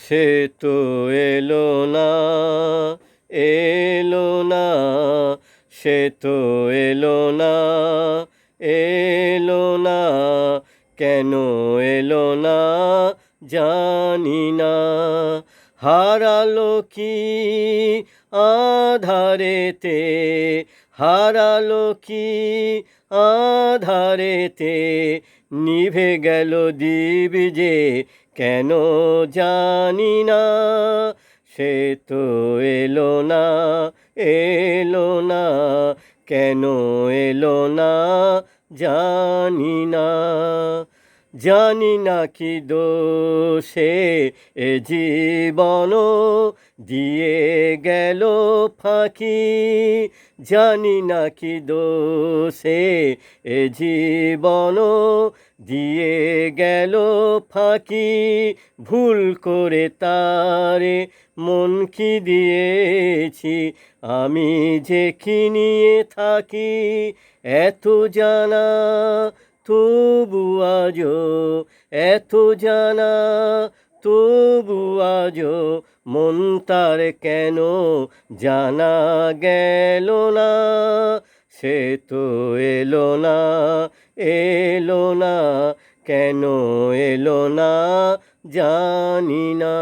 সে তো এলো না, এলো না, সে তো এলো না, এলো না, কেন এলো না জানি না। হারালো কি আধারেতে, হারালো কি আধারেতে, নিভে গেল দীপ যে কেন জানি না। সে তো এলো না, এলো না, কেন এলো না জানি না। জানি না কি দোষে এ জীবন দিয়ে গেল ফাঁকি, জানি না কি দোষে এ জীবন দিয়ে গেল ফাঁকি। ভুল করে তারে মন কি দিয়েছি, আমি যে কি নিয়ে থাকি। এত জানা তবু আজও, এত জানা তবু আজও, মন তার কেন জানা গেল না। সে তো এলো না, এলো না, কেন এলো না জানি না।